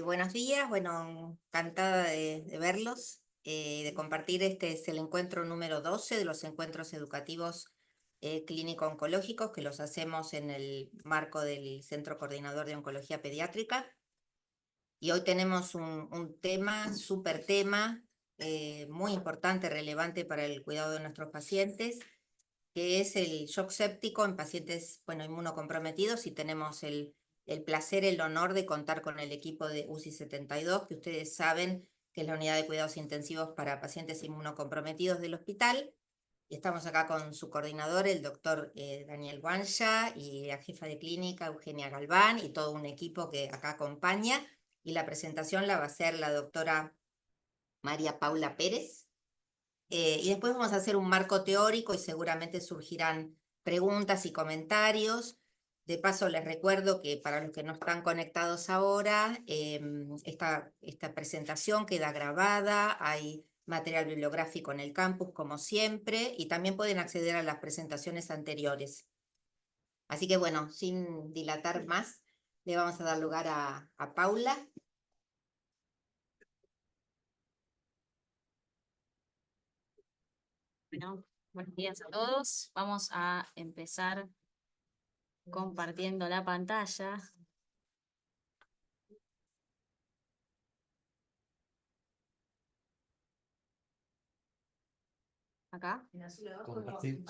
Buenos días, bueno, encantada de verlos, de compartir. Este es el encuentro número 12 de los encuentros educativos clínico-oncológicos que los hacemos en el marco del Centro Coordinador de Oncología Pediátrica. Y hoy tenemos un tema, súper tema, muy importante, relevante para el cuidado de nuestros pacientes, que es el shock séptico en pacientes, bueno, inmunocomprometidos, y tenemos el placer, el honor de contar con el equipo de UCI 72, que ustedes saben que es la unidad de cuidados intensivos para pacientes inmunocomprometidos del hospital. Y estamos acá con su coordinador, el doctor Daniel Guanja, y la jefa de clínica, Eugenia Galván, y todo un equipo que acá acompaña. Y la presentación la va a hacer la doctora María Paula Pérez. Y después vamos a hacer un marco teórico y seguramente surgirán preguntas y comentarios. De paso, les recuerdo que para los que no están conectados ahora, esta presentación queda grabada, hay material bibliográfico en el campus como siempre, y también pueden acceder a las presentaciones anteriores. Así que bueno, sin dilatar más, le vamos a dar lugar a Paula. Bueno, buenos días a todos. Vamos a empezar compartiendo la pantalla. Acá. Compartir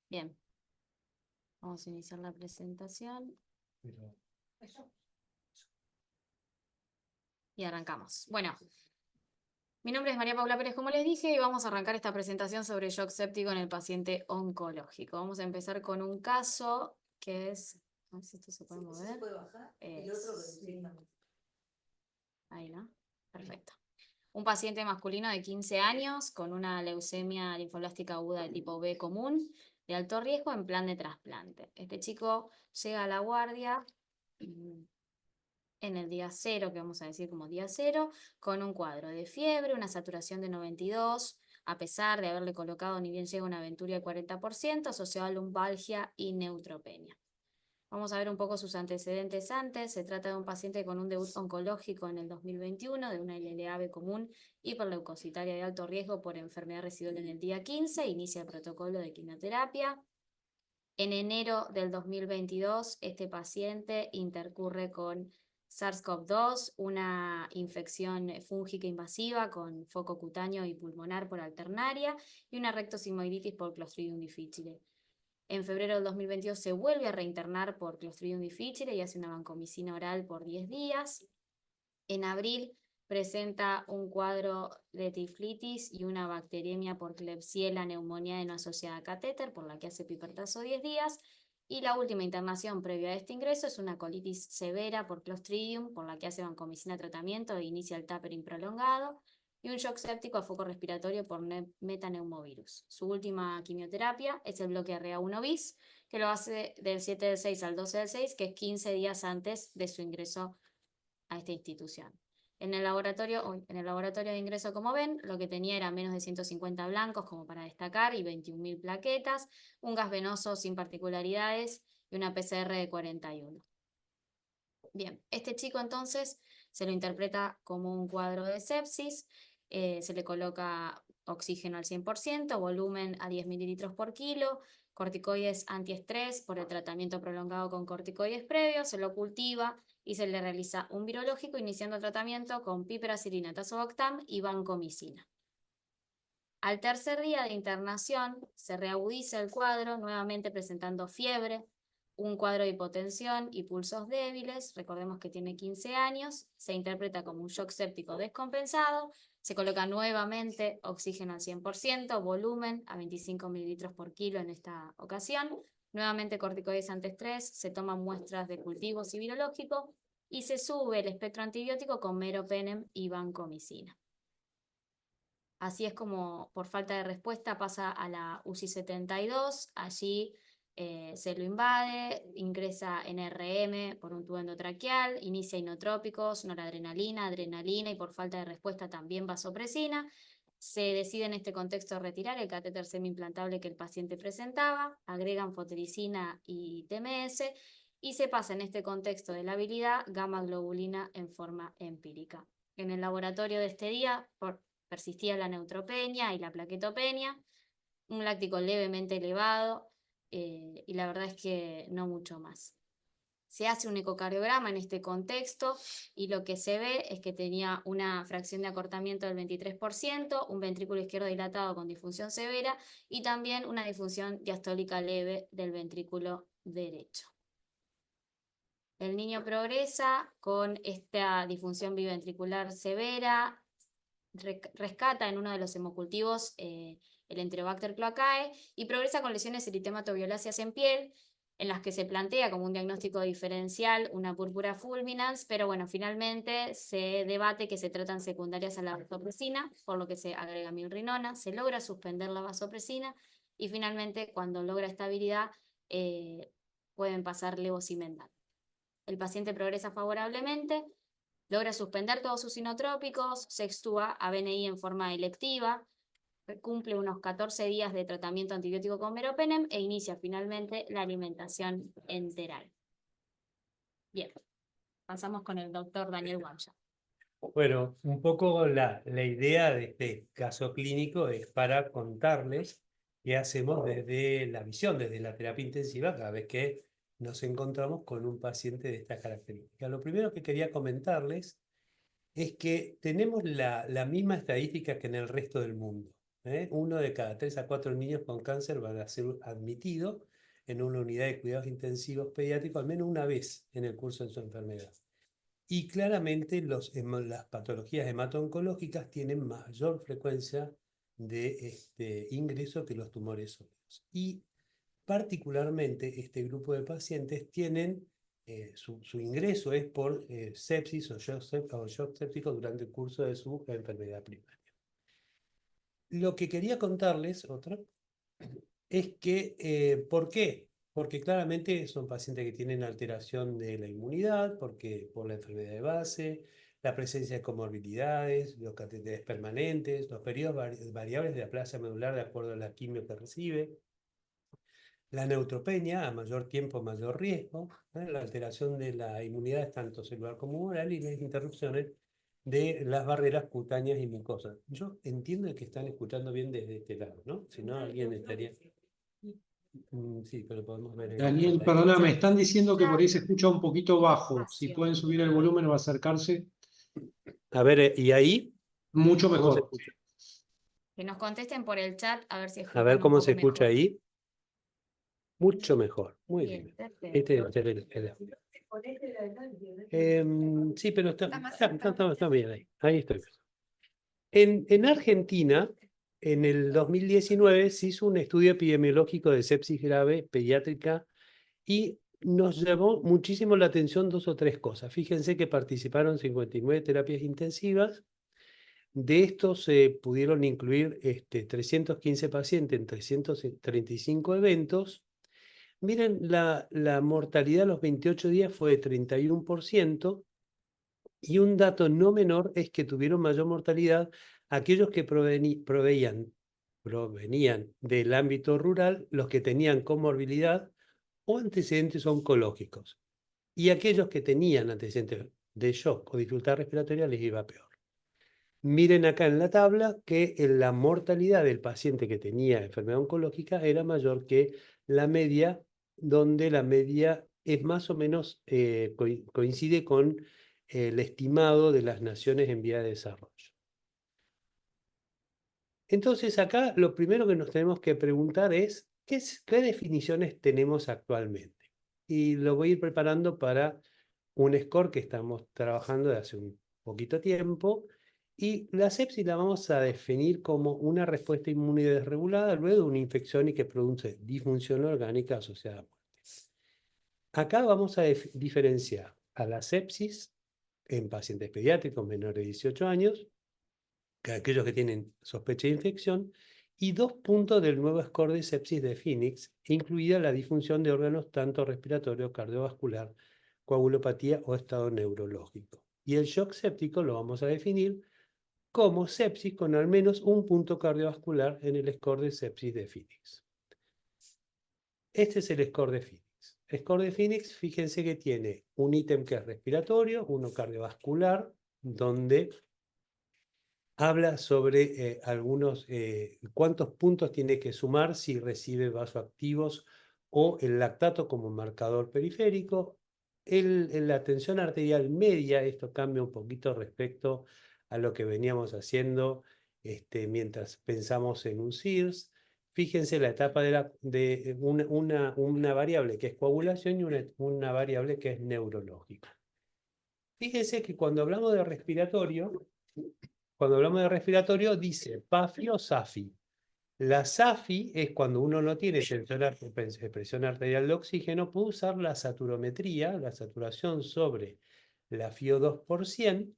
Bien. Vamos a iniciar la presentación y arrancamos. Bueno, mi nombre es María Paula Pérez, como les dije, y vamos a arrancar esta presentación sobre shock séptico en el paciente oncológico. Vamos a empezar con un caso que es... A ver si esto se puede mover. Ahí, ¿no? Perfecto. Un paciente masculino de 15 años con una leucemia linfoblástica aguda de tipo B común, de alto riesgo en plan de trasplante. Este chico llega a la guardia en el día 0, que vamos a decir como día 0, con un cuadro de fiebre, una saturación de 92, a pesar de haberle colocado ni bien llega una aventuria de 40%, asociado a lumbalgia y neutropenia. Vamos a ver un poco sus antecedentes antes. Se trata de un paciente con un debut oncológico en el 2021 de una LLA-B común hiperleucocitaria de alto riesgo por enfermedad residual en el día 15. Inicia el protocolo de quimioterapia. En enero del 2022, este paciente intercurre con SARS-CoV-2, una infección fúngica invasiva con foco cutáneo y pulmonar por alternaria y una rectosigmoiditis por Clostridium difficile. En febrero del 2022 se vuelve a reinternar por Clostridium difficile y hace una vancomicina oral por 10 días. En abril presenta un cuadro de tiflitis y una bacteriemia por Klebsiella neumonía no asociada a catéter, por la que hace pipertazo 10 días. Y la última internación previa a este ingreso es una colitis severa por Clostridium, por la que hace vancomicina tratamiento e inicia el tapering prolongado, y un shock séptico a foco respiratorio por metaneumovirus. Su última quimioterapia es el bloque RA1 bis, que lo hace del 7 del 6 al 12 del 6, que es 15 días antes de su ingreso a esta institución. En el laboratorio de ingreso, como ven, lo que tenía era menos de 150 blancos, como para destacar, y 21.000 plaquetas, un gas venoso sin particularidades y una PCR de 41. Bien, este chico entonces se lo interpreta como un cuadro de sepsis, se le coloca oxígeno al 100%, volumen a 10 mililitros por kilo, corticoides antiestrés por el tratamiento prolongado con corticoides previos, se lo cultiva y se le realiza un virológico iniciando tratamiento con piperacilina, tazobactam y vancomicina. Al tercer día de internación se reagudiza el cuadro, nuevamente presentando fiebre, un cuadro de hipotensión y pulsos débiles. Recordemos que tiene 15 años, se interpreta como un shock séptico descompensado, se coloca nuevamente oxígeno al 100%, volumen a 25 mililitros por kilo en esta ocasión, nuevamente corticoides antiestrés, se toman muestras de cultivos y virológico y se sube el espectro antibiótico con meropenem y vancomicina. Así es como, por falta de respuesta, pasa a la UCI 72, allí se lo invade, ingresa en RM por un tubo endotraqueal, inicia inotrópicos, noradrenalina, adrenalina y por falta de respuesta también vasopresina. Se decide en este contexto retirar el catéter semi-implantable que el paciente presentaba, agregan fotericina y TMS y se pasa en este contexto de la habilidad gamma globulina en forma empírica. En el laboratorio de este día persistía la neutropenia y la plaquetopenia, un láctico levemente elevado, y la verdad es que no mucho más. Se hace un ecocardiograma en este contexto y lo que se ve es que tenía una fracción de acortamiento del 23%, un ventrículo izquierdo dilatado con disfunción severa y también una disfunción diastólica leve del ventrículo derecho. El niño progresa con esta disfunción biventricular severa, rescata en uno de los hemocultivos el Enterobacter cloacae y progresa con lesiones eritematoviolaceas en piel, en las que se plantea como un diagnóstico diferencial una púrpura fulminans, pero bueno, finalmente se debate que se tratan secundarias a la vasopresina, por lo que se agrega milrinona, se logra suspender la vasopresina y finalmente cuando logra estabilidad pueden pasar levosimendan. El paciente progresa favorablemente, logra suspender todos sus inotrópicos, se extúa a BNI en forma electiva, cumple unos 14 días de tratamiento antibiótico con meropenem e inicia finalmente la alimentación enteral. Bien, pasamos con el doctor Daniel Guamya. Bueno, un poco la idea de este caso clínico es para contarles qué hacemos desde la visión, desde la terapia intensiva, cada vez que nos encontramos con un paciente de estas características. Lo primero que quería comentarles es que tenemos la misma estadística que en el resto del mundo. 1 de cada 3 a 4 niños con cáncer van a ser admitidos en una unidad de cuidados intensivos pediátricos al menos una vez en el curso de su enfermedad. Y claramente las patologías hemato-oncológicas tienen mayor frecuencia de ingreso que los tumores sólidos. Y particularmente este grupo de pacientes tienen, su ingreso es por sepsis o shock séptico durante el curso de su enfermedad primaria. Lo que quería contarles, es que, ¿por qué? Porque claramente son pacientes que tienen alteración de la inmunidad, porque por la enfermedad de base, la presencia de comorbilidades, los catéteres permanentes, los periodos variables de la plasia medular de acuerdo a la quimio que recibe, la neutropenia, a mayor tiempo, mayor riesgo, la alteración de la inmunidad tanto celular como humoral y las interrupciones de las barreras cutáneas y mucosas. Yo entiendo que están escuchando bien desde este lado, ¿no? Si no, alguien estaría... Sí, pero podemos ver... Daniel, perdona, me están diciendo que por ahí se escucha un poquito bajo. Si pueden subir el volumen o acercarse, A ver, ¿y ahí? mucho ¿Cómo se mejor. escucha? Que nos contesten por el chat a ver si A escuchan ver cómo un se poco escucha mejor. ahí. Mucho mejor. Muy Bien, bien. perfecto. Este debe ser el audio. Sí, pero está bien ahí. Ahí estoy. En Argentina, en el 2019, se hizo un estudio epidemiológico de sepsis grave pediátrica y nos llamó muchísimo la atención 2 o 3 cosas. Fíjense que participaron 59 terapias intensivas. De estos se pudieron incluir 315 pacientes en 335 eventos. Miren, la mortalidad a los 28 días fue de 31%. Y un dato no menor es que tuvieron mayor mortalidad aquellos que provenían del ámbito rural, los que tenían comorbilidad o antecedentes oncológicos. Y aquellos que tenían antecedentes de shock o dificultad respiratoria les iba peor. Miren acá en la tabla que la mortalidad del paciente que tenía enfermedad oncológica era mayor que la media, donde la media es más o menos, coincide con el estimado de las naciones en vía de desarrollo. Entonces acá lo primero que nos tenemos que preguntar es, ¿qué definiciones tenemos actualmente? Y lo voy a ir preparando para un score que estamos trabajando de hace un poquito tiempo. Y la sepsis la vamos a definir como una respuesta inmune desregulada luego de una infección y que produce disfunción orgánica asociada a muerte. Acá vamos a diferenciar a la sepsis en pacientes pediátricos menores de 18 años, que aquellos que tienen sospecha de infección, y 2 puntos del nuevo score de sepsis de Phoenix, incluida la disfunción de órganos tanto respiratorio, cardiovascular, coagulopatía o estado neurológico. Y el shock séptico lo vamos a definir como sepsis con al menos un punto cardiovascular en el score de sepsis de Phoenix. Este es el score de Phoenix. score de Phoenix, fíjense que tiene un ítem que es respiratorio, uno cardiovascular, donde habla sobre cuántos puntos tiene que sumar si recibe vasoactivos o el lactato como marcador periférico. La tensión arterial media, esto cambia un poquito respecto a lo que veníamos haciendo mientras pensamos en un SIRS. Fíjense la etapa de una variable que es coagulación y una variable que es neurológica. Fíjense que cuando hablamos de respiratorio, dice PAFI o SAFI. La SAFI es cuando uno no tiene presión arterial de oxígeno, puede usar la saturometría, la saturación sobre la FiO2 por 100.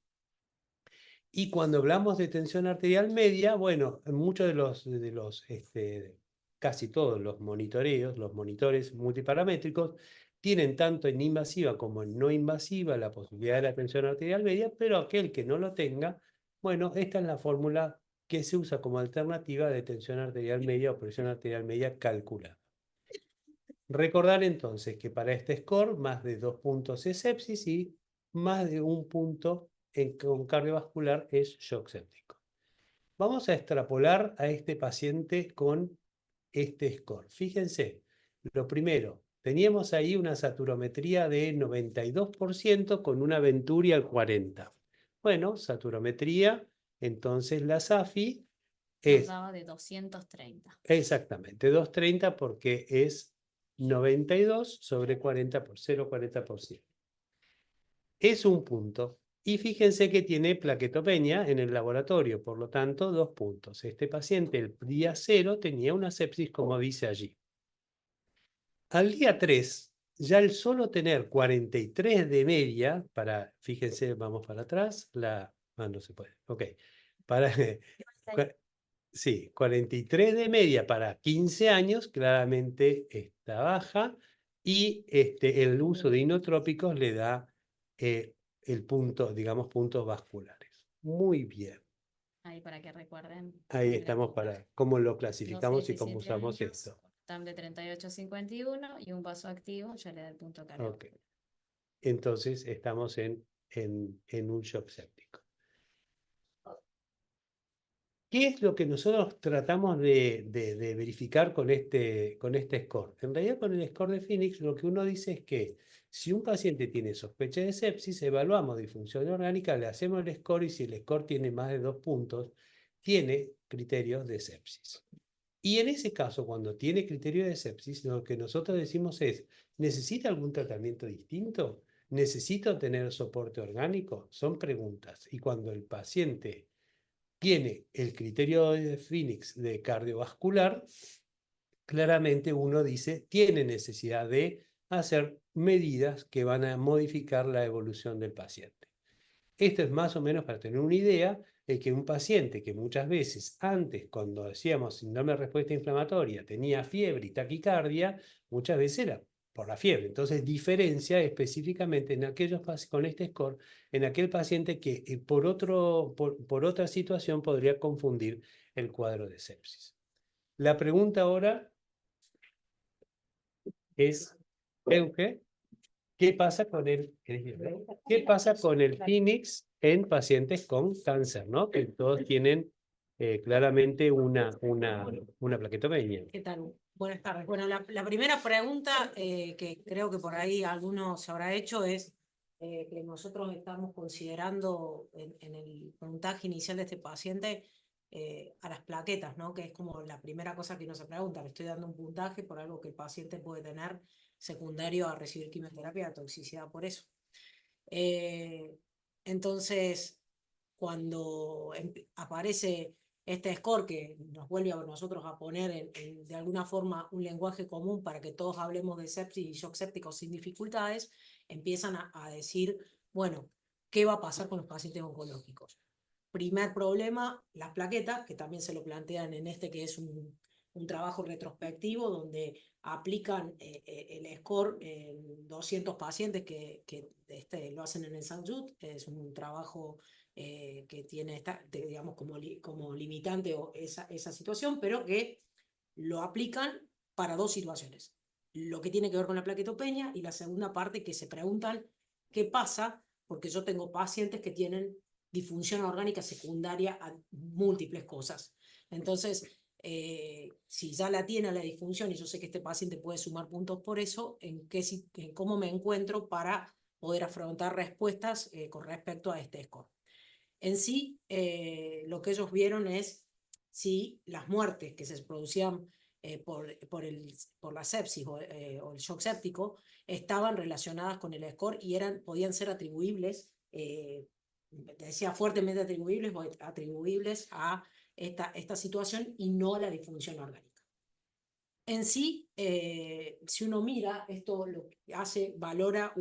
Y cuando hablamos de tensión arterial media, bueno, muchos casi todos los monitores multiparamétricos, tienen tanto en invasiva como en no invasiva la posibilidad de la tensión arterial media, pero aquel que no lo tenga, bueno, esta es la fórmula que se usa como alternativa de tensión arterial media o presión arterial media calculada. Recordar entonces que para este score, más de 2 puntos es sepsis y más de 1 punto con cardiovascular es shock séptico. Vamos a extrapolar a este paciente con este score. Fíjense, lo primero, teníamos ahí una saturometría de 92% con una Venturi al 40%. Bueno, saturometría, entonces la SAFI Nos es daba de 230. exactamente 230 porque es 92 sobre 40 por 0,40%. Es un punto. Y fíjense que tiene plaquetopenia en el laboratorio, por lo tanto, 2 puntos. Este paciente el día 0 tenía una sepsis, como dice allí. Al día 3, ya el solo tener 43 de media, fíjense, vamos para atrás, no se puede, ok. Sí, 43 de media para 15 años, claramente está baja, y el uso de inotrópicos le da el punto, digamos, puntos vasculares. Muy bien. Ahí para que recuerden. Ahí estamos para cómo lo clasificamos y cómo 17 usamos años, esto. TAM de 38 a 51 y un vaso activo ya le da el punto cardiovascular. Ok. Entonces estamos en un shock séptico. ¿Qué es lo que nosotros tratamos de verificar con este score? En realidad, con el score de Phoenix, lo que uno dice es que si un paciente tiene sospecha de sepsis, evaluamos disfunción orgánica, le hacemos el score y si el score tiene más de 2 puntos, tiene criterios de sepsis. Y en ese caso, cuando tiene criterio de sepsis, lo que nosotros decimos es, ¿necesita algún tratamiento distinto? ¿Necesito tener soporte orgánico? Son preguntas. Y cuando el paciente tiene el criterio de Phoenix de cardiovascular, claramente uno dice, tiene necesidad de hacer medidas que van a modificar la evolución del paciente. Esto es más o menos para tener una idea de que un paciente que muchas veces antes, cuando decíamos síndrome de respuesta inflamatoria, tenía fiebre y taquicardia, muchas veces era por la fiebre. Entonces diferencia específicamente en aquellos con este score, en aquel paciente que por otra situación podría confundir el cuadro de sepsis. La pregunta ahora es, Euge, ¿qué pasa con ¿qué pasa con el Phoenix en pacientes con cáncer, ¿no? Que todos tienen claramente una plaquetomenia. ¿Qué tal? Buenas tardes. Bueno, la primera pregunta que creo que por ahí alguno se habrá hecho es que nosotros estamos considerando en el puntaje inicial de este paciente a las plaquetas, ¿no? Que es como la primera cosa que uno se pregunta. Le estoy dando un puntaje por algo que el paciente puede tener secundario a recibir quimioterapia, toxicidad por eso. Entonces, cuando aparece este score que nos vuelve a nosotros a poner de alguna forma un lenguaje común para que todos hablemos de sepsis y shock séptico sin dificultades, empiezan a decir, bueno, ¿qué va a pasar con los pacientes oncológicos? Primer problema, las plaquetas, que también se lo plantean en este que es un trabajo retrospectivo donde aplican el score en 200 pacientes que lo hacen en el St. Jude. Es un trabajo que tiene, digamos, como limitante esa situación, pero que lo aplican para 2 situaciones. lo que tiene que ver con la plaquetopenia, y la segunda parte que se preguntan qué pasa, porque yo tengo pacientes que tienen disfunción orgánica secundaria a múltiples cosas. Entonces, si ya la tiene la disfunción, y yo sé que este paciente puede sumar puntos por eso, en cómo me encuentro para poder afrontar respuestas con respecto a este score. En sí, lo que ellos vieron es si las muertes que se producían por la sepsis o el shock séptico estaban relacionadas con el score y podían ser atribuibles, decía fuertemente atribuibles a esta situación y no a la disfunción orgánica. En sí, si uno mira, esto lo que hace, valora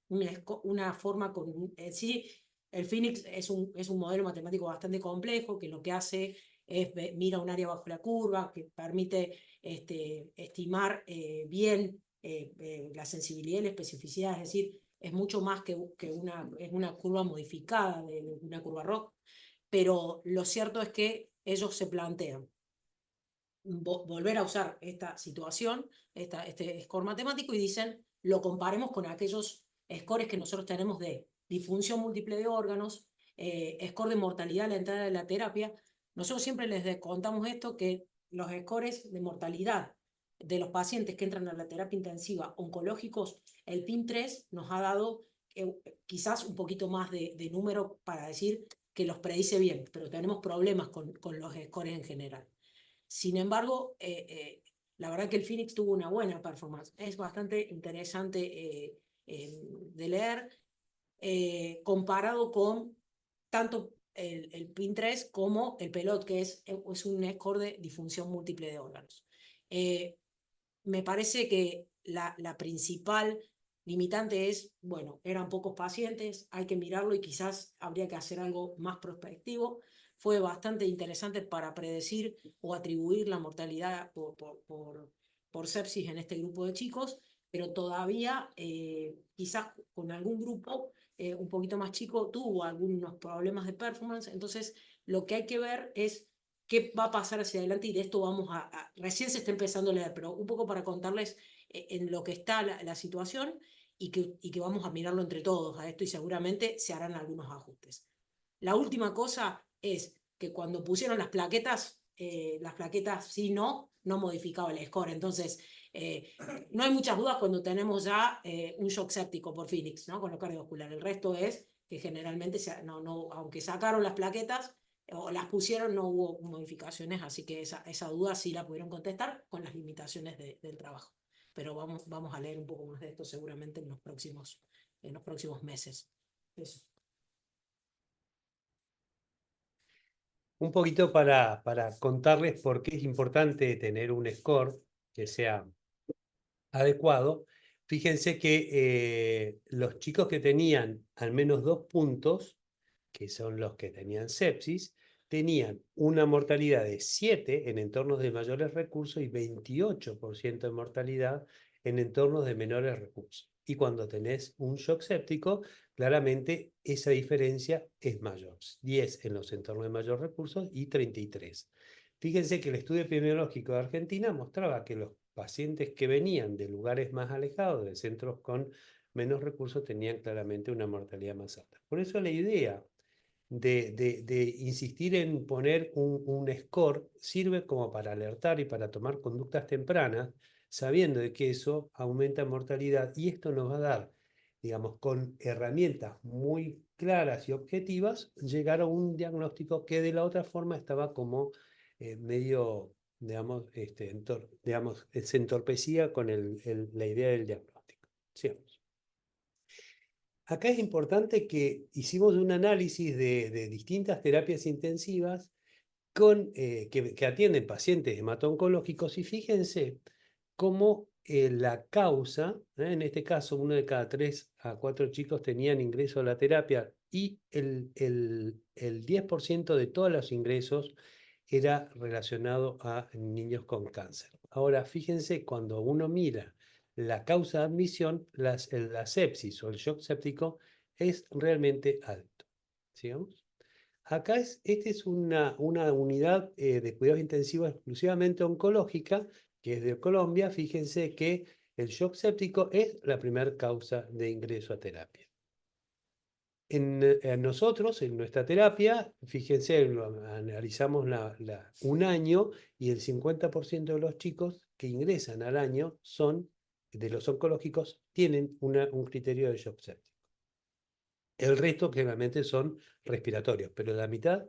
una forma en sí. El Phoenix es un modelo matemático bastante complejo que lo que hace es mira un área bajo la curva que permite estimar bien la sensibilidad y la especificidad, es decir, es mucho más que una curva modificada de una curva ROC, pero lo cierto es que ellos se plantean volver a usar esta situación, este score matemático, y dicen, lo comparemos con aquellos scores que nosotros tenemos de disfunción múltiple de órganos, score de mortalidad a la entrada de la terapia. Nosotros siempre les contamos esto, que los scores de mortalidad de los pacientes que entran a la terapia intensiva oncológicos, el PIN3 nos ha dado quizás un poquito más de número para decir que los predice bien, pero tenemos problemas con los scores en general. Sin embargo, la verdad que el Phoenix tuvo una buena performance. Es bastante interesante de leer, comparado con tanto el PIN3 como el PELOT, que es un score de disfunción múltiple de órganos. Me parece que la principal limitante es, bueno, eran pocos pacientes, hay que mirarlo y quizás habría que hacer algo más prospectivo. Fue bastante interesante para predecir o atribuir la mortalidad por sepsis en este grupo de chicos, pero todavía quizás con algún grupo un poquito más chico tuvo algunos problemas de performance. Entonces lo que hay que ver es qué va a pasar hacia adelante, y de esto recién se está empezando a leer, pero un poco para contarles en lo que está la situación, y que vamos a mirarlo entre todos a esto, y seguramente se harán algunos ajustes. La última cosa es que cuando pusieron las plaquetas sí no modificaba el score. Entonces, no hay muchas dudas cuando tenemos ya un shock séptico por Phoenix, ¿no? Con lo cardiovascular. El resto es que generalmente, aunque sacaron las plaquetas o las pusieron, no hubo modificaciones, así que esa duda sí la pudieron contestar con las limitaciones del trabajo. Pero vamos a leer un poco más de esto seguramente en los próximos meses. Eso. Un poquito para contarles por qué es importante tener un score que sea adecuado. Fíjense que los chicos que tenían al menos 2 puntos, que son los que tenían sepsis, tenían una mortalidad de 7 en entornos de mayores recursos y 28% de mortalidad en entornos de menores recursos. Y cuando tenés un shock séptico, claramente esa diferencia es mayor. 10 en los entornos de mayor recursos y 33. Fíjense que el estudio epidemiológico de Argentina mostraba que los pacientes que venían de lugares más alejados, de centros con menos recursos, tenían claramente una mortalidad más alta. Por eso la idea de insistir en poner un score sirve como para alertar y para tomar conductas tempranas, sabiendo de que eso aumenta mortalidad, y esto nos va a dar, digamos, con herramientas muy claras y objetivas, llegar a un diagnóstico que de la otra forma estaba como medio, digamos, se entorpecía con la idea del diagnóstico. Sigamos. Acá es importante que hicimos un análisis de distintas terapias intensivas que atienden pacientes hemato-oncológicos, y fíjense cómo la causa, en este caso 1 de cada 3 a 4 chicos tenían ingreso a la terapia, y el 10% de todos los ingresos era relacionado a niños con cáncer. Ahora, fíjense, cuando uno mira la causa de admisión, la sepsis o el shock séptico es realmente alto. ¿Sigamos? Acá esta es una unidad de cuidados intensivos exclusivamente oncológica, que es de Colombia. Fíjense que el shock séptico es la primera causa de ingreso a terapia. En nosotros, en nuestra terapia, fíjense, analizamos un año y el 50% de los chicos que ingresan al año de los oncológicos, tienen un criterio de shock séptico. El resto generalmente son respiratorios, pero la mitad.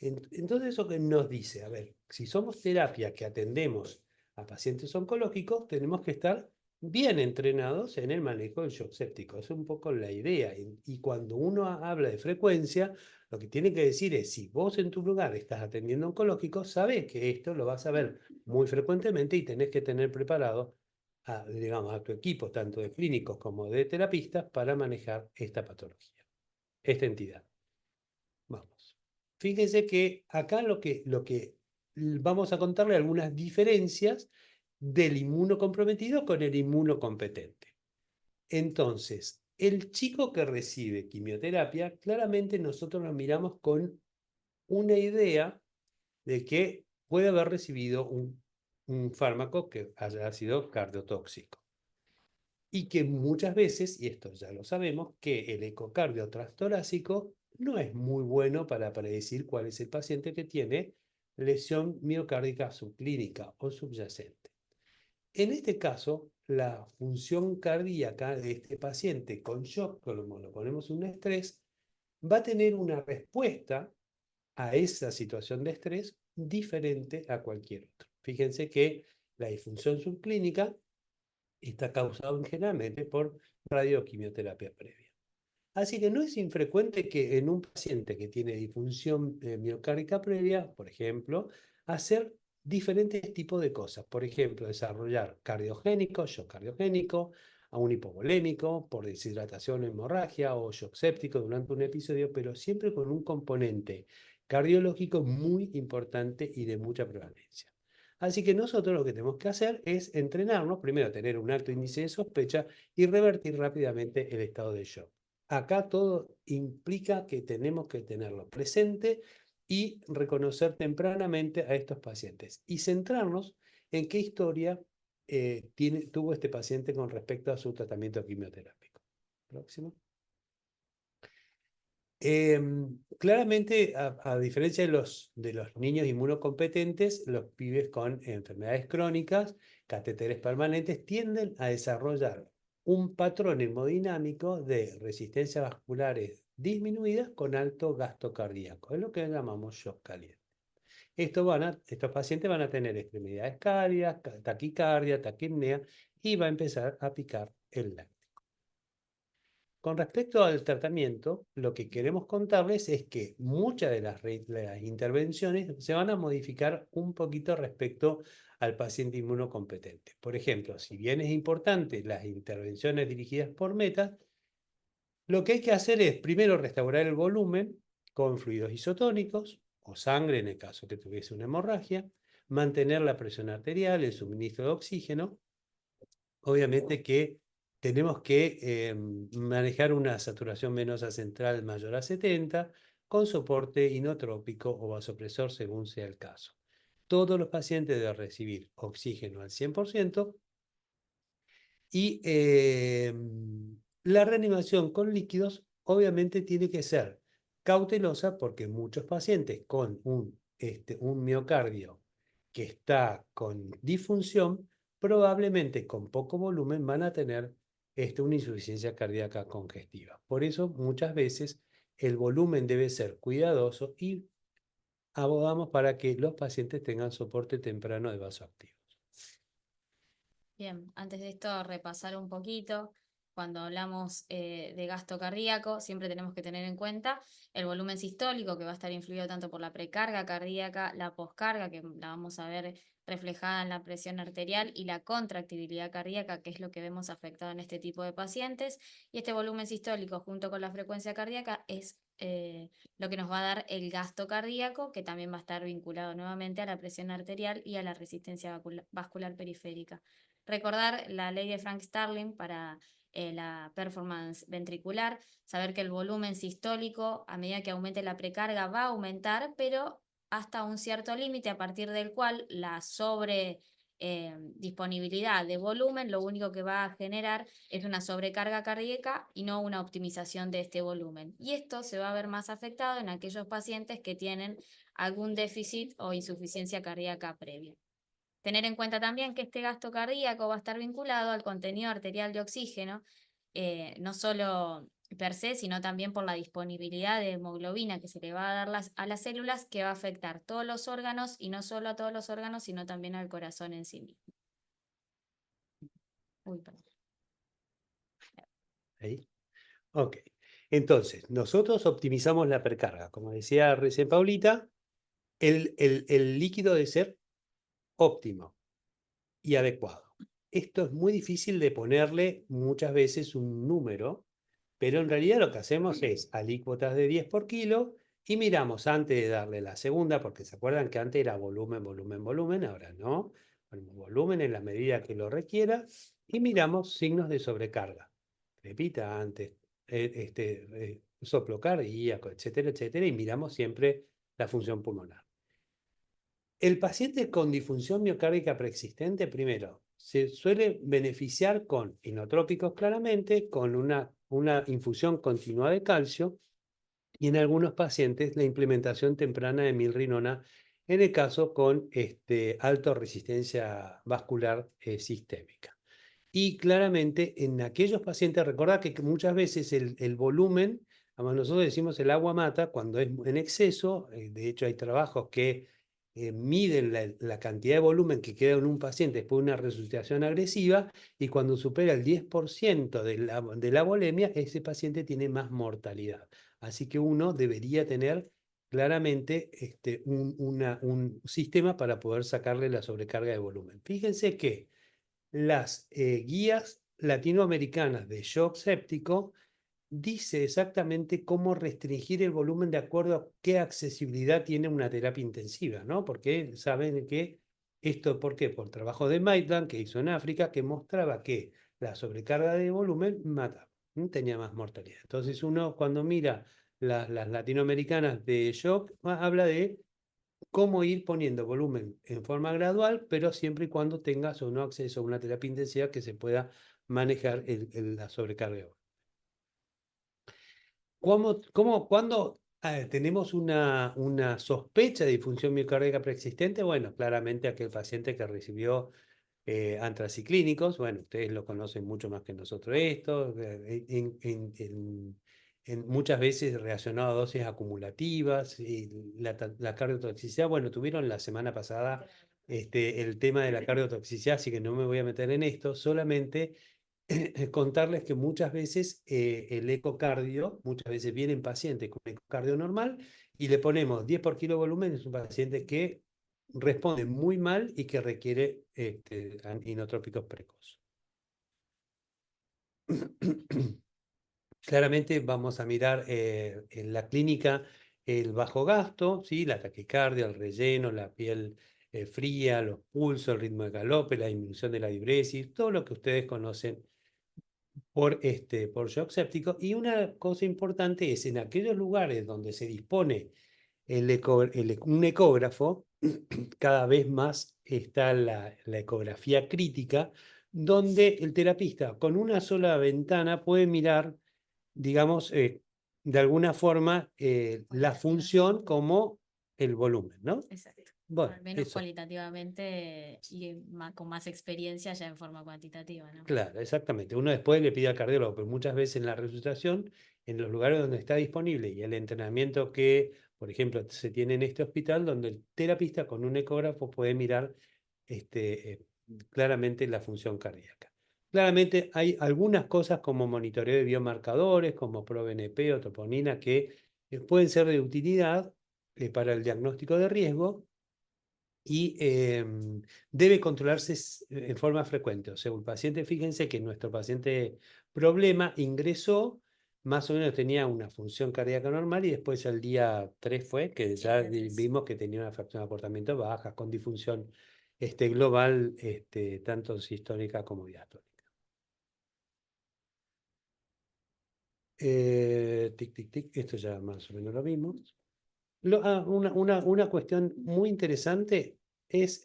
Entonces eso que nos dice, a ver, si somos terapia que atendemos a pacientes oncológicos, tenemos que estar bien entrenados en el manejo del shock séptico. Es un poco la idea. Y cuando uno habla de frecuencia, lo que tiene que decir es, si vos en tu lugar estás atendiendo oncológicos, sabes que esto lo vas a ver muy frecuentemente y tenés que tener preparado digamos, a tu equipo, tanto de clínicos como de terapistas, para manejar esta patología, esta entidad. Vamos. Fíjense que acá lo que vamos a contarle algunas diferencias del inmunocomprometido con el inmunocompetente. Entonces, el chico que recibe quimioterapia, claramente nosotros lo miramos con una idea de que puede haber recibido un fármaco que haya sido cardiotóxico. Y que muchas veces, y esto ya lo sabemos, que el ecocardio transtorácico no es muy bueno para predecir cuál es el paciente que tiene lesión miocárdica subclínica o subyacente. En este caso, la función cardíaca de este paciente con shock, como lo ponemos un estrés, va a tener una respuesta a esa situación de estrés diferente a cualquier otro. Fíjense que la disfunción subclínica está causado generalmente por radioquimioterapia previa. Así que no es infrecuente que en un paciente que tiene disfunción miocárdica previa, por ejemplo, hacer diferentes tipos de cosas. Por ejemplo, desarrollar cardiogénico, shock cardiogénico, a un hipovolémico por deshidratación o hemorragia o shock séptico durante un episodio, pero siempre con un componente cardiológico muy importante y de mucha prevalencia. Así que nosotros lo que tenemos que hacer es entrenarnos, primero tener un alto índice de sospecha y revertir rápidamente el estado de shock. Acá todo implica que tenemos que tenerlo presente y reconocer tempranamente a estos pacientes y centrarnos en qué historia tuvo este paciente con respecto a su tratamiento quimioterápico. Próximo. Claramente, a diferencia de los niños inmunocompetentes, los pibes con enfermedades crónicas, catéteres permanentes, tienden a desarrollar un patrón hemodinámico de resistencias vasculares disminuidas con alto gasto cardíaco. Es lo que llamamos shock caliente. Estos pacientes van a tener extremidades cálidas, taquicardia, taquipnea y va a empezar a picar el lácteo. Con respecto al tratamiento, lo que queremos contarles es que muchas de las intervenciones se van a modificar un poquito respecto al paciente inmunocompetente. Por ejemplo, si bien es importante las intervenciones dirigidas por metas, lo que hay que hacer es primero restaurar el volumen con fluidos isotónicos o sangre en el caso que tuviese una hemorragia, mantener la presión arterial, el suministro de oxígeno. Obviamente que tenemos que manejar una saturación venosa central mayor a 70 con soporte inotrópico o vasopresor según sea el caso. Todos los pacientes deben recibir oxígeno al 100% y la reanimación con líquidos obviamente tiene que ser cautelosa porque muchos pacientes con un miocardio que está con disfunción probablemente con poco volumen van a tener una insuficiencia cardíaca congestiva. Por eso muchas veces el volumen debe ser cuidadoso y abogamos para que los pacientes tengan soporte temprano de vasoactivos. Bien, antes de esto repasar un poquito. Cuando hablamos de gasto cardíaco, siempre tenemos que tener en cuenta el volumen sistólico, que va a estar influido tanto por la precarga cardíaca, la poscarga, que la vamos a ver reflejada en la presión arterial, y la contractibilidad cardíaca, que es lo que vemos afectado en este tipo de pacientes. Y este volumen sistólico junto con la frecuencia cardíaca es lo que nos va a dar el gasto cardíaco, que también va a estar vinculado nuevamente a la presión arterial y a la resistencia vascular periférica. Recordar la ley de Frank Starling para la performance ventricular, saber que el volumen sistólico a medida que aumente la precarga va a aumentar, pero hasta un cierto límite a partir del cual la disponibilidad de volumen, lo único que va a generar es una sobrecarga cardíaca y no una optimización de este volumen. Y esto se va a ver más afectado en aquellos pacientes que tienen algún déficit o insuficiencia cardíaca previa. Tener en cuenta también que este gasto cardíaco va a estar vinculado al contenido arterial de oxígeno, no solo per se, sino también por la disponibilidad de hemoglobina que se le va a dar a las células, que va a afectar todos los órganos, y no solo a todos los órganos, sino también al corazón en sí mismo. Uy, perdón. Ahí. Ok. Entonces, nosotros optimizamos la precarga. Como decía recién Paulita, el líquido debe ser óptimo y adecuado. Esto es muy difícil de ponerle muchas veces un número, pero en realidad lo que hacemos es alícuotas de 10 por kilo y miramos antes de darle la segunda, porque se acuerdan que antes era volumen, volumen, volumen, ahora no. Ponemos volumen en la medida que lo requiera y miramos signos de sobrecarga. Repita antes, soplo cardíaco, etcétera, etcétera, y miramos siempre la función pulmonar. El paciente con disfunción miocárdica preexistente, primero, se suele beneficiar con inotrópicos claramente, con una infusión continua de calcio y en algunos pacientes la implementación temprana de milrinona, en el caso con alta resistencia vascular sistémica. Y claramente en aquellos pacientes, recordad que muchas veces el volumen, además nosotros decimos el agua mata cuando es en exceso, de hecho hay trabajos que miden la cantidad de volumen que queda en un paciente después de una resucitación agresiva y cuando supera el 10% de la volemia, ese paciente tiene más mortalidad. Así que uno debería tener claramente un sistema para poder sacarle la sobrecarga de volumen. Fíjense que las guías latinoamericanas de shock séptico dice exactamente cómo restringir el volumen de acuerdo a qué accesibilidad tiene una terapia intensiva, ¿no? Porque saben que esto, ¿por qué? Por trabajo de Maitland que hizo en África, que mostraba que la sobrecarga de volumen mataba, tenía más mortalidad. Entonces uno cuando mira las latinoamericanas de shock, habla de cómo ir poniendo volumen en forma gradual, pero siempre y cuando tengas o no acceso a una terapia intensiva que se pueda manejar la sobrecarga. Cuando tenemos una sospecha de disfunción miocárdica preexistente? Bueno, claramente aquel paciente que recibió antraciclínicos, bueno, ustedes lo conocen mucho más que nosotros esto, muchas veces relacionado a dosis acumulativas, y la cardiotoxicidad, bueno, tuvieron la semana pasada el tema de la cardiotoxicidad, así que no me voy a meter en esto, solamente contarles que muchas veces el ecocardio, muchas veces vienen pacientes con ecocardio normal y le ponemos 10 por kilo de volumen, es un paciente que responde muy mal y que requiere inotrópicos precoces. Claramente vamos a mirar en la clínica el bajo gasto, ¿sí? La taquicardia, el relleno, la piel fría, los pulsos, el ritmo de galope, la disminución de la diuresis, todo lo que ustedes conocen por shock séptico. Y una cosa importante es en aquellos lugares donde se dispone un ecógrafo, cada vez más está la ecografía crítica, donde el terapista con una sola ventana puede mirar, digamos, de alguna forma la función como el volumen, ¿no? Exacto. Bueno, Al menos eso. cualitativamente y con más experiencia ya en forma cuantitativa, ¿no? Claro, exactamente. Uno después le pide al cardiólogo, pero muchas veces en la resucitación, en los lugares donde está disponible y el entrenamiento que, por ejemplo, se tiene en este hospital, donde el terapista con un ecógrafo puede mirar claramente la función cardíaca. Claramente hay algunas cosas como monitoreo de biomarcadores, como ProBNP o troponina, que pueden ser de utilidad para el diagnóstico de riesgo y debe controlarse en forma frecuente. O sea, el paciente, fíjense que nuestro paciente problema ingresó, más o menos tenía una función cardíaca normal y después al día 3 fue que ya vimos que tenía una fracción de aportamiento baja con disfunción global, tanto sistólica como diastólica. Tic, tic, tic, esto ya más o menos lo vimos. Una cuestión muy interesante es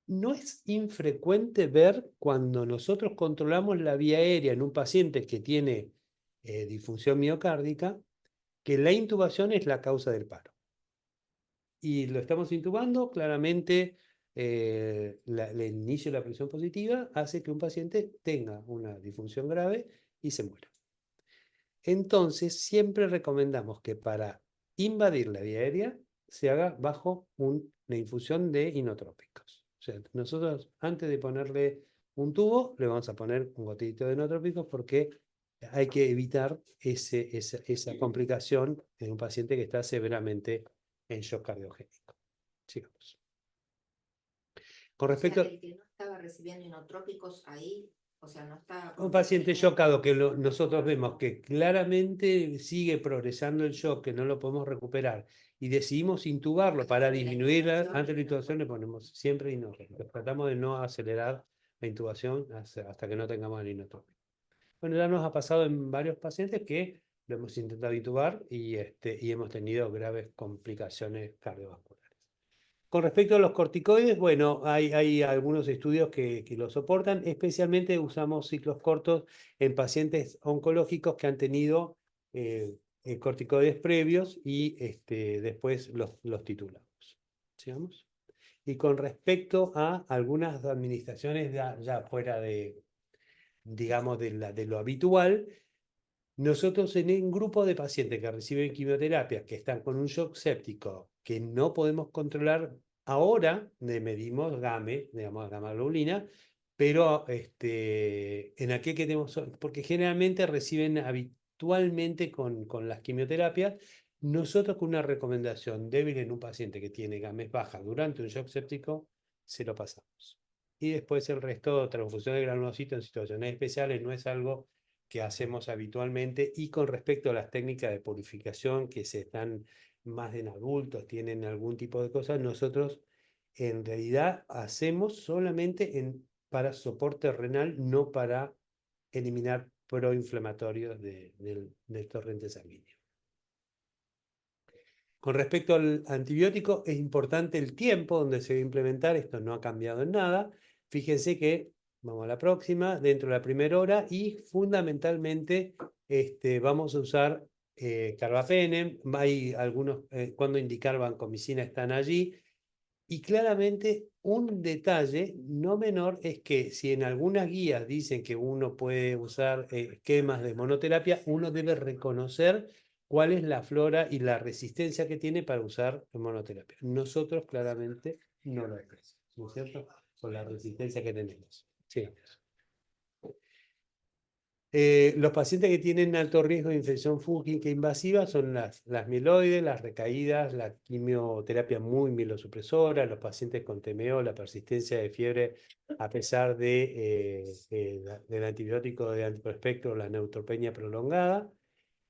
no es infrecuente ver cuando nosotros controlamos la vía aérea en un paciente que tiene disfunción miocárdica, que la intubación es la causa del paro. Y lo estamos intubando, claramente el inicio de la presión positiva hace que un paciente tenga una disfunción grave y se muera. Entonces, siempre recomendamos que para invadir la vía aérea se haga bajo una infusión de inotrópicos. O sea, nosotros antes de ponerle un tubo, le vamos a poner un gotito de inotrópicos porque hay que evitar esa complicación en un paciente que está severamente en shock cardiogénico. Sigamos. Con respecto El que no estaba recibiendo inotrópicos ahí, o sea, no estaba a un paciente constantemente- chocado que nosotros vemos que claramente sigue progresando el shock, que no lo podemos recuperar, y decidimos intubarlo para Antes de la disminuir, intubación, antes de la intubación le ponemos siempre inotrópicos. Tratamos de no acelerar la intubación hasta que no tengamos el inotrópico. Bueno, ya nos ha pasado en varios pacientes que lo hemos intentado intubar y hemos tenido graves complicaciones cardiovasculares. Con respecto a los corticoides, bueno, hay algunos estudios que lo soportan, especialmente usamos ciclos cortos en pacientes oncológicos que han tenido corticoides previos y después los titulamos. ¿Sigamos? Y con respecto a algunas administraciones ya fuera de, digamos, de lo habitual, nosotros en un grupo de pacientes que reciben quimioterapia, que están con un shock séptico, que no podemos controlar, ahora le medimos GAME, digamos, gamma globulina, pero en aquel que tenemos, porque generalmente reciben habitualmente con las quimioterapias, nosotros con una recomendación débil en un paciente que tiene GAMES baja durante un shock séptico, se lo pasamos. Y después el resto, transfusión de granulocito en situaciones especiales, no es algo que hacemos habitualmente. Y con respecto a las técnicas de purificación que se están más en adultos, tienen algún tipo de cosas, nosotros en realidad hacemos solamente para soporte renal, no para eliminar proinflamatorios del torrente sanguíneo. Con respecto al antibiótico, es importante el tiempo donde se va a implementar, esto no ha cambiado en nada. Fíjense que, vamos a la próxima, dentro de la primera hora y fundamentalmente vamos a usar carbapenem, hay algunos, cuando indicar vancomicina están allí. Y claramente un detalle no menor es que si en algunas guías dicen que uno puede usar esquemas de monoterapia, uno debe reconocer cuál es la flora y la resistencia que tiene para usar monoterapia. Nosotros claramente no lo hacemos, ¿no es cierto? Con la resistencia que tenemos. Sí. Los pacientes que tienen alto riesgo de infección fúngica invasiva son las mieloides, las recaídas, la quimioterapia muy mielosupresora, los pacientes con TMO, la persistencia de fiebre a pesar del antibiótico de amplio espectro, la neutropenia prolongada.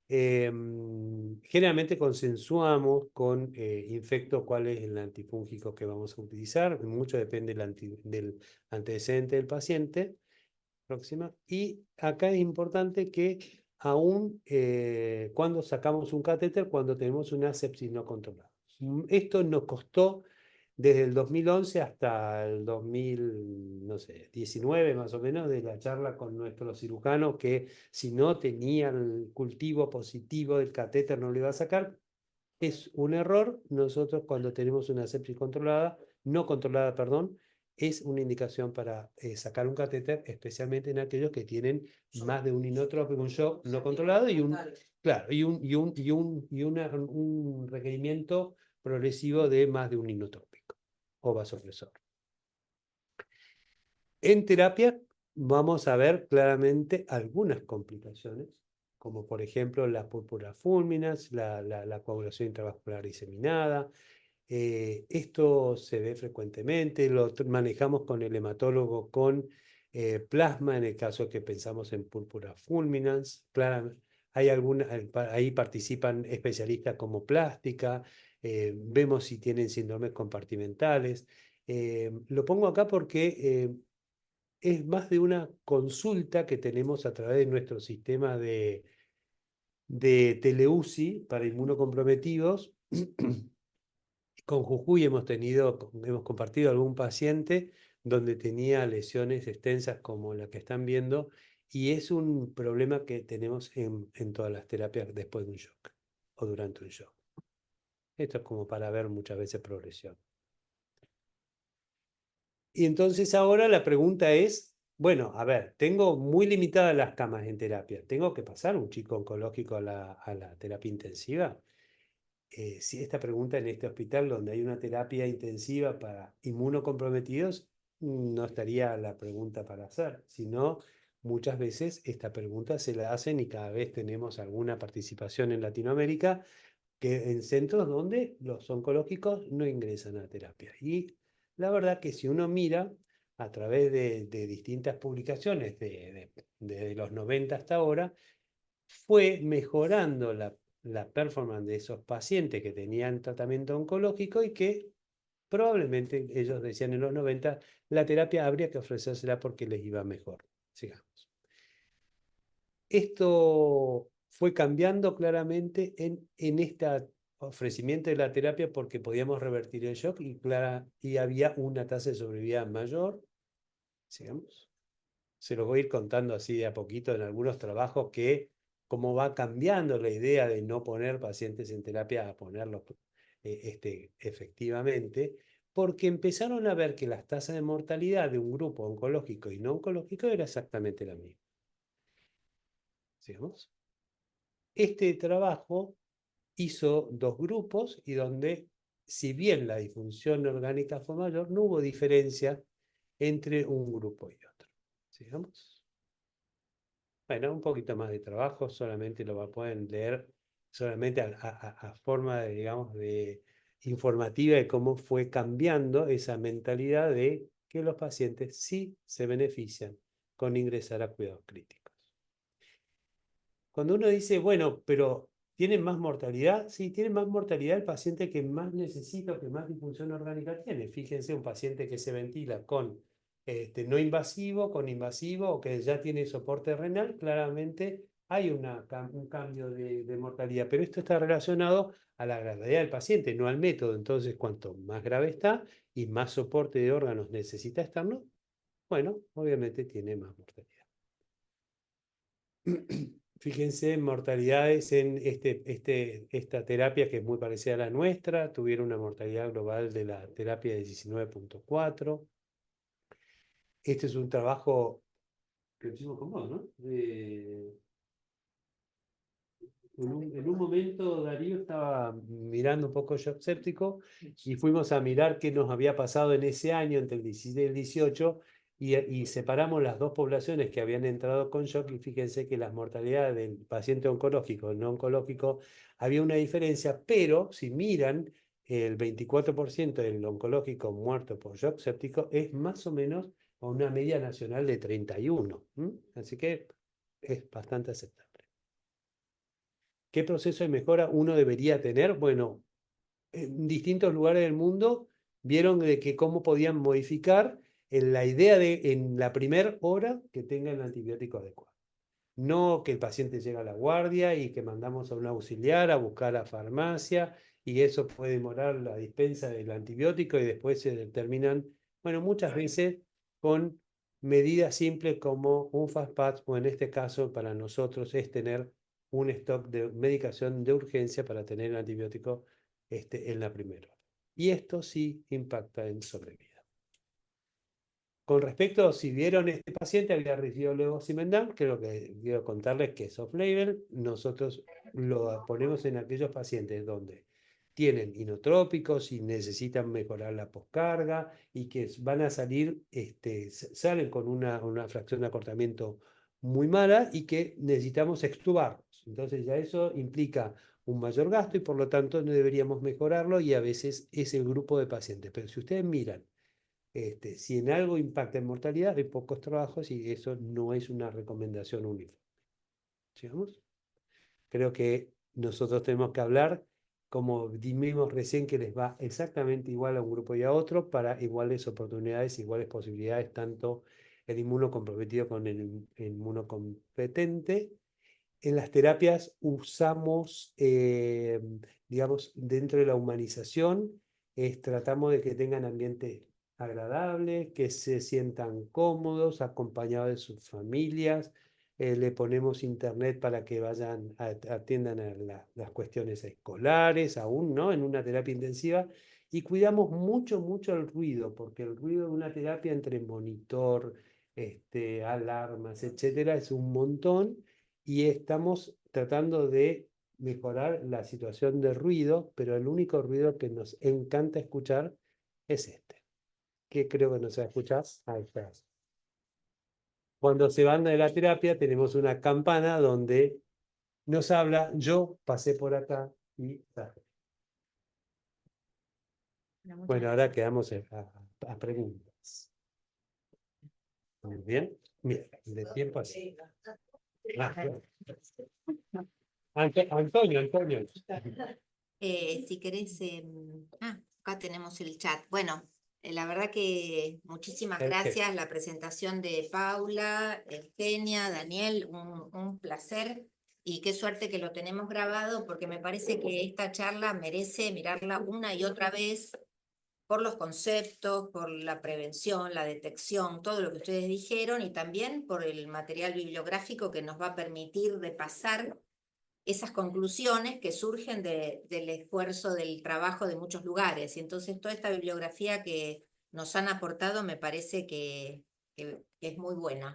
Generalmente consensuamos con infecto cuál es el antifúngico que vamos a utilizar, mucho depende del antecedente del paciente. Próxima. Y acá es importante que aún cuando sacamos un catéter, cuando tenemos una sepsis no controlada. Esto nos costó desde el 2011 hasta el 2019 más o menos, de la charla con nuestros cirujanos, que si no tenía el cultivo positivo del catéter no lo iba a sacar. Es un error. Nosotros cuando tenemos una sepsis controlada, no controlada, perdón, es una indicación para sacar un catéter, especialmente en aquellos que tienen más de un inotrópico, un shock no controlado y un requerimiento progresivo de más de un inotrópico o vasopresor. En terapia vamos a ver claramente algunas complicaciones, como por ejemplo la púrpura fulminans, la coagulación intravascular diseminada. Esto se ve frecuentemente, lo manejamos con el hematólogo con plasma en el caso que pensamos en púrpura fulminans. Ahí participan especialistas como plástica, vemos si tienen síndromes compartimentales. Lo pongo acá porque es más de una consulta que tenemos a través de nuestro sistema de teleuci para inmunocomprometidos. Con Jujuy hemos compartido algún paciente donde tenía lesiones extensas como la que están viendo, y es un problema que tenemos en todas las terapias después de un shock o durante un shock. Esto es como para ver muchas veces progresión. Y entonces ahora la pregunta es, bueno, a ver, tengo muy limitadas las camas en terapia. ¿Tengo que pasar un chico oncológico a la terapia intensiva? Si esta pregunta en este hospital donde hay una terapia intensiva para inmunocomprometidos, no estaría la pregunta para hacer, sino muchas veces esta pregunta se la hacen y cada vez tenemos alguna participación en Latinoamérica que en centros donde los oncológicos no ingresan a terapia. Y la verdad que si uno mira a través de distintas publicaciones de los 90 hasta ahora, fue mejorando la performance de esos pacientes que tenían tratamiento oncológico y que probablemente, ellos decían en los 90, la terapia habría que ofrecérsela porque les iba mejor. Sigamos. Esto fue cambiando claramente en este ofrecimiento de la terapia porque podíamos revertir el shock y había una tasa de sobrevida mayor. Sigamos. Se los voy a ir contando así de a poquito en algunos trabajos que cómo va cambiando la idea de no poner pacientes en terapia a ponerlos efectivamente, porque empezaron a ver que las tasas de mortalidad de un grupo oncológico y no oncológico era exactamente la misma. ¿Sigamos? Este trabajo hizo dos grupos y donde, si bien la disfunción orgánica fue mayor, no hubo diferencia entre un grupo y otro. ¿Sigamos? Bueno, un poquito más de trabajo, solamente lo pueden leer solamente a forma de, digamos, de informativa de cómo fue cambiando esa mentalidad de que los pacientes sí se benefician con ingresar a cuidados críticos. Cuando uno dice, bueno, pero ¿tienen más mortalidad? Sí, tiene más mortalidad el paciente que más necesita o que más disfunción orgánica tiene. Fíjense, un paciente que se ventila con no invasivo, con invasivo o que ya tiene soporte renal, claramente hay un cambio de mortalidad, pero esto está relacionado a la gravedad del paciente, no al método. Entonces, cuanto más grave está y más soporte de órganos necesita externo, bueno, obviamente tiene más mortalidad. Fíjense, mortalidades en esta terapia que es muy parecida a la nuestra, tuvieron una mortalidad global de la terapia de 19.4. Este es un trabajo que hicimos con vos, ¿no? En un momento Darío estaba mirando un poco shock séptico y fuimos a mirar qué nos había pasado en ese año entre el 16 y el 18 y separamos las dos poblaciones que habían entrado con shock y fíjense que las mortalidades del paciente oncológico y no oncológico había una diferencia, pero si miran el 24% del oncológico muerto por shock séptico es más o menos a una media nacional de 31. Así que es bastante aceptable. ¿Qué proceso de mejora uno debería tener? Bueno, en distintos lugares del mundo vieron de que cómo podían modificar en la idea de en la primera hora que tenga el antibiótico adecuado. No que el paciente llega a la guardia y que mandamos a un auxiliar a buscar a farmacia y eso puede demorar la dispensa del antibiótico y después se determinan, bueno, muchas veces con medidas simples como un FastPath o en este caso para nosotros es tener un stock de medicación de urgencia para tener el antibiótico en la primera hora. Y esto sí impacta en sobrevida. Con respecto, si vieron este paciente había recibido levosimendan, creo que quiero contarles que es off-label. Nosotros lo ponemos en aquellos pacientes donde tienen inotrópicos y necesitan mejorar la poscarga y que van a salir, salen con una fracción de acortamiento muy mala y que necesitamos extubarlos. Entonces ya eso implica un mayor gasto y por lo tanto no deberíamos mejorarlo y a veces es el grupo de pacientes. Pero si ustedes miran, si en algo impacta en mortalidad, hay pocos trabajos y eso no es una recomendación uniforme. ¿Sigamos? Creo que nosotros tenemos que hablar, como dijimos recién, que les va exactamente igual a un grupo y a otro para iguales oportunidades, iguales posibilidades, tanto el inmunocomprometido con el inmunocompetente. En las terapias usamos, digamos, dentro de la humanización, tratamos de que tengan ambientes agradable, que se sientan cómodos, acompañados de sus familias. Le ponemos internet para que vayan, atiendan a las cuestiones escolares, aún, ¿no? En una terapia intensiva. Y cuidamos mucho, mucho el ruido, porque el ruido de una terapia entre monitor, alarmas, etcétera, es un montón. Y estamos tratando de mejorar la situación de ruido, pero el único ruido que nos encanta escuchar es este, que creo que no se va a escuchar. Ahí está. Cuando se van de la terapia tenemos una campana donde nos habla, yo pasé por acá y... Bueno, muchas Bueno, ahora gracias. quedamos a preguntas. ¿Muy bien? Mira, de tiempo así. Antonio. Si querés, acá tenemos el chat. Bueno, la verdad que muchísimas gracias. La presentación de Paula, Eugenia, Daniel, un placer. Y qué suerte que lo tenemos grabado, porque me parece que esta charla merece mirarla una y otra vez por los conceptos, por la prevención, la detección, todo lo que ustedes dijeron, y también por el material bibliográfico que nos va a permitir repasar esas conclusiones que surgen del esfuerzo, del trabajo de muchos lugares. Y entonces toda esta bibliografía que nos han aportado me parece que es muy buena.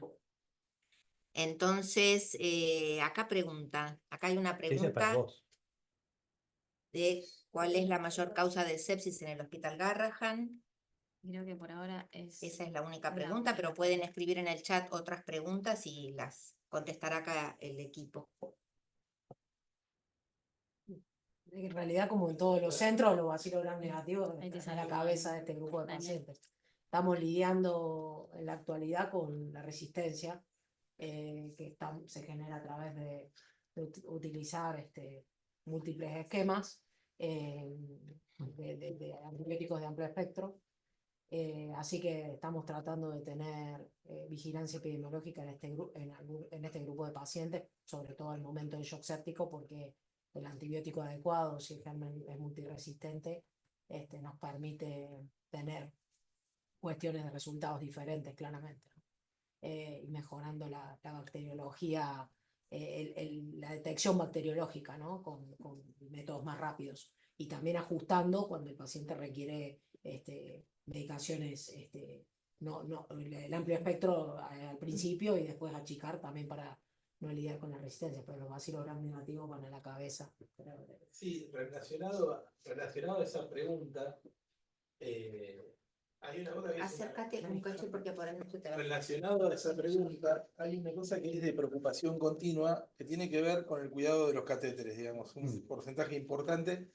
Entonces, acá hay una Ella para pregunta vos. de cuál es la mayor causa de sepsis en el Hospital Garrahan. Creo que por ahora es... Esa es la única la pregunta, única. pero pueden escribir en el chat otras preguntas y las contestará acá el equipo. En realidad, como en todos los centros, los vacilos gram negativos Ahí te están en la salió, cabeza de este grupo de Daniel. pacientes. Estamos lidiando en la actualidad con la resistencia que se genera a través de utilizar múltiples esquemas de antibióticos de amplio espectro. Así que estamos tratando de tener vigilancia epidemiológica en este grupo de pacientes, sobre todo al momento del shock séptico, porque el antibiótico adecuado, si el germen es multiresistente, nos permite tener cuestiones de resultados diferentes, claramente, ¿no? Y mejorando la bacteriología, la detección bacteriológica, ¿no? Con métodos más rápidos. Y también ajustando cuando el paciente requiere medicaciones, el amplio espectro al principio y después achicar también para no lidiar con la resistencia, pero los vacilos gram negativos van a la cabeza. Sí, relacionado a esa pregunta, hay una cosa que es Acércate un cacho porque por ahí no se te va. relacionado a esa pregunta, hay una cosa que es de preocupación continua que tiene que ver con el cuidado de los catéteres, digamos. Un porcentaje importante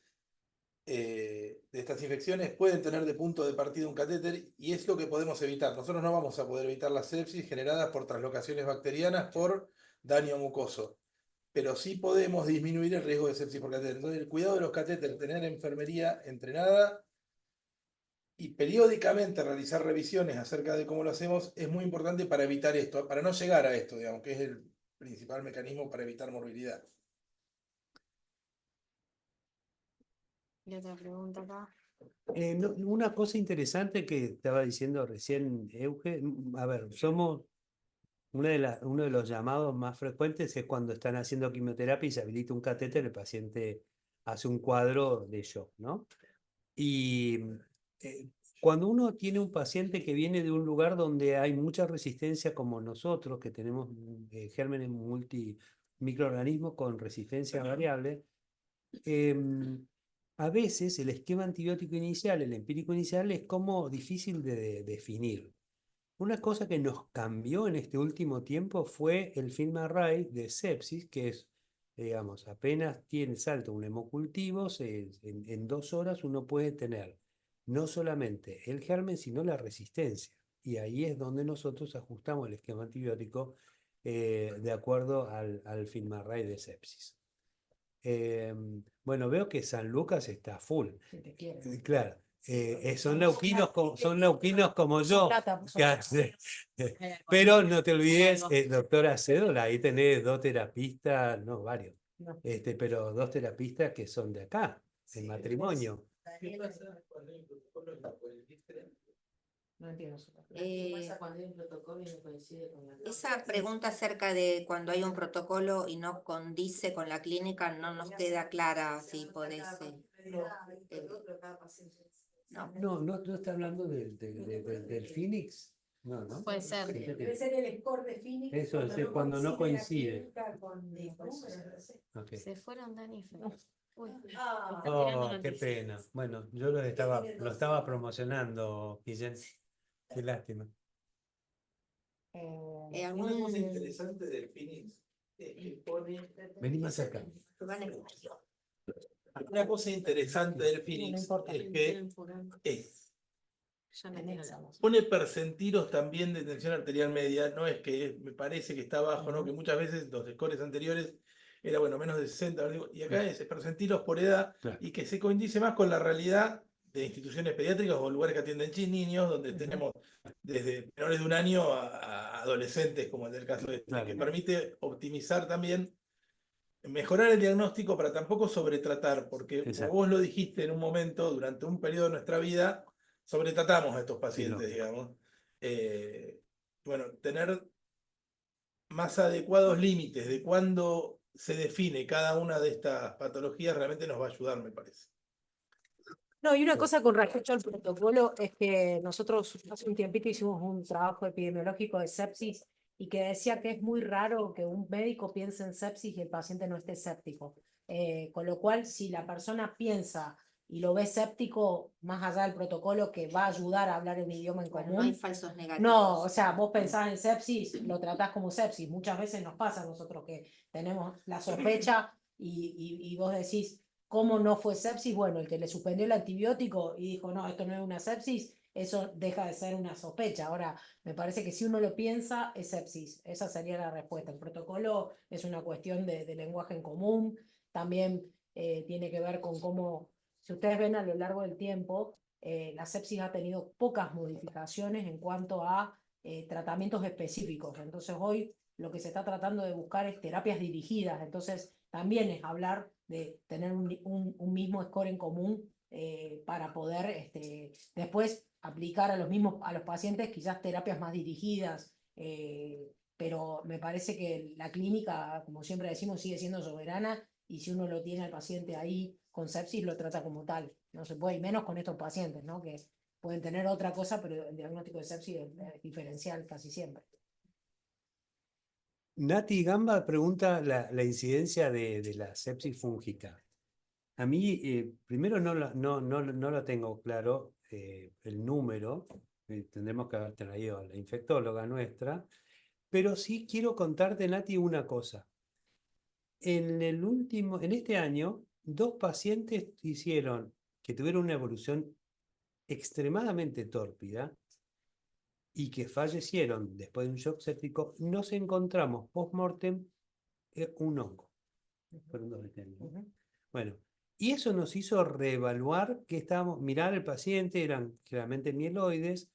de estas infecciones pueden tener de punto de partida un catéter y es lo que podemos evitar. Nosotros no vamos a poder evitar las sepsis generadas por translocaciones bacterianas por daño mucoso, pero sí podemos disminuir el riesgo de sepsis por catéter. Entonces, el cuidado de los catéteres, tener enfermería entrenada y periódicamente realizar revisiones acerca de cómo lo hacemos es muy importante para evitar esto, para no llegar a esto, digamos, que es el principal mecanismo para evitar morbilidad. Y otra pregunta acá. Una cosa interesante que estaba diciendo recién Euge, a ver, somos uno de los llamados más frecuentes es cuando están haciendo quimioterapia y se habilita un catéter, el paciente hace un cuadro de shock, ¿no? Y cuando uno tiene un paciente que viene de un lugar donde hay mucha resistencia como nosotros, que tenemos gérmenes microorganismos con resistencia variable, a veces el esquema antibiótico inicial, el empírico inicial, es como difícil de definir. Una cosa que nos cambió en este último tiempo fue el FilmArray de sepsis, que es, digamos, apenas tiene salto un hemocultivo, en 2 horas uno puede tener no solamente el germen, sino la resistencia. Y ahí es donde nosotros ajustamos el esquema antibiótico de acuerdo al FilmArray de sepsis. Bueno, veo que San Lucas está full. Si te quiero. Claro. Son neuquinos como yo. Plata, Que pero no te olvides, doctora Cédola, ahí tenés 2 terapistas, no, varios, No. pero 2 terapistas que son de acá, en matrimonio. ¿Qué pasa cuando hay un protocolo en el cual el No entiendo eso. Eh, pasa cuando hay un protocolo y no coincide con la Esa pregunta acerca de cuando hay un protocolo y no condice con la clínica no nos queda clara si podés. No. No está hablando del Phoenix. No. Puede ser. Debe ser el score de Phoenix. Eso es cuando no coincide. Ok. Se fueron Dani y Fer. Uy, Ah, están tirando Oh, qué noticias. pena. Bueno, yo lo estaba promocionando, Guillén. Qué lástima. Una cosa ¿Algún interesante del Phoenix es que pone. Vení más acá. Una cosa interesante del Phoenix importa. es que Ya me tengo. pone percentilos también de tensión arterial media, no es que me parece que está bajo, ¿no? Que muchas veces los scores anteriores era, bueno, menos de 60, y acá es percentilos por edad, Claro. y que se coincide más con la realidad de instituciones pediátricas o lugares que atienden niños, donde tenemos desde menores de 1 año a adolescentes, como en el caso de este, Claro. que permite optimizar también, mejorar el diagnóstico para tampoco sobretratar, porque como Exacto. vos lo dijiste en un momento, durante un periodo de nuestra vida, sobretratamos a estos pacientes, lógico. digamos. Bueno, tener más adecuados límites de cuándo se define cada una de estas patologías realmente nos va a ayudar, me parece. No, y una cosa con respecto al protocolo es que nosotros hace un tiempito hicimos un trabajo epidemiológico de sepsis y que decía que es muy raro que un médico piense en sepsis y el paciente no esté séptico. Con lo cual, si la persona piensa y lo ve séptico, más allá del protocolo que va a ayudar a hablar un idioma en Bueno, común, no hay falsos negativos. no, o sea, vos pensás en sepsis, lo tratás como sepsis. Muchas veces nos pasa a nosotros que tenemos la sospecha y vos decís, ¿cómo no fue sepsis? Bueno, el que le suspendió el antibiótico y dijo, no, esto no es una sepsis, eso deja de ser una sospecha. Ahora, me parece que si uno lo piensa, es sepsis. Esa sería la respuesta. El protocolo es una cuestión de lenguaje en común. También tiene que ver con cómo, si ustedes ven a lo largo del tiempo, la sepsis ha tenido pocas modificaciones en cuanto a tratamientos específicos. Entonces hoy lo que se está tratando de buscar es terapias dirigidas. Entonces también es hablar de tener un mismo score en común para poder después aplicar a los pacientes quizás terapias más dirigidas. Pero me parece que la clínica, como siempre decimos, sigue siendo soberana y si uno lo tiene al paciente ahí con sepsis, lo trata como tal. No se puede, y menos con estos pacientes, ¿no? Que pueden tener otra cosa, pero el diagnóstico de sepsis es diferencial casi siempre. Nati Gamba pregunta la incidencia de la sepsis fúngica. A mí, primero no lo tengo claro el número, tendremos que haber traído a la infectóloga nuestra, pero sí quiero contarte, Nati, una cosa. En este año, 2 pacientes que tuvieron una evolución extremadamente tórpida y que fallecieron después de un shock séptico, nos encontramos post-mortem un hongo. Fueron 2 este año. Bueno, y eso nos hizo reevaluar mirar al paciente, eran claramente mieloides,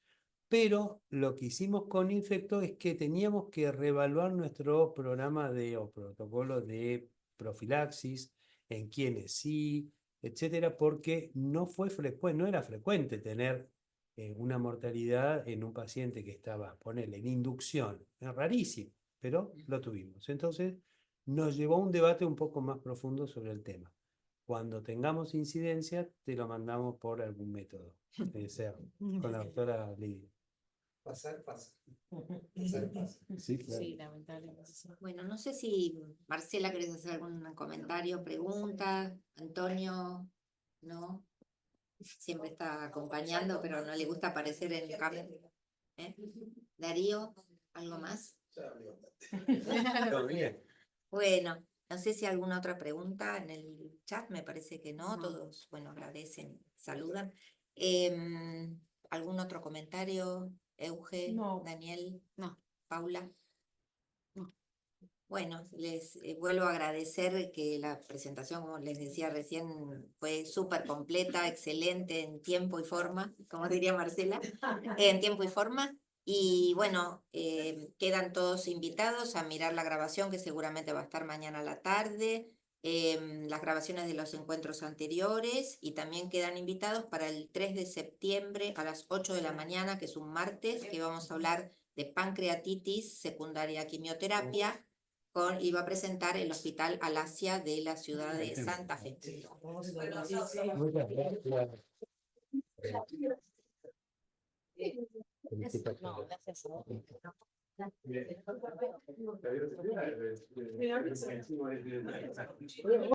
pero lo que hicimos con Infecto es que teníamos que reevaluar nuestro programa o protocolo de profilaxis, en quienes sí, etcétera, porque no era frecuente tener una mortalidad en un paciente que estaba, ponele, en inducción. Es rarísimo, pero lo tuvimos. Entonces, nos llevó a un debate un poco más profundo sobre el tema. Cuando tengamos incidencia, te lo mandamos por algún método. Con la doctora Lidia. Pasar. Sí, claro. Sí, lamentablemente. Sí. Bueno, no sé si Marcela querés hacer algún comentario, pregunta, Antonio, ¿no? Siempre está acompañando, pero no le gusta aparecer en cámara. Darío, ¿algo más? Todo bien. Bueno, no sé si alguna otra pregunta en el chat, me parece que no, todos, bueno, agradecen, saludan. ¿Algún otro comentario? Euge, No. Daniel, No. Paula. No. Bueno, les vuelvo a agradecer que la presentación, como les decía recién, fue súper completa, excelente en tiempo y forma, como diría Marcela, en tiempo y forma. Y bueno, quedan todos invitados a mirar la grabación que seguramente va a estar mañana a la tarde. las grabaciones de los encuentros anteriores y también quedan invitados para el 3 de septiembre a las 8 de la mañana, que es un martes, que vamos a hablar de pancreatitis secundaria a quimioterapia y va a presentar el Hospital Alasia de la ciudad de Santa Fe. Muchas gracias. No, gracias a vos. Bien.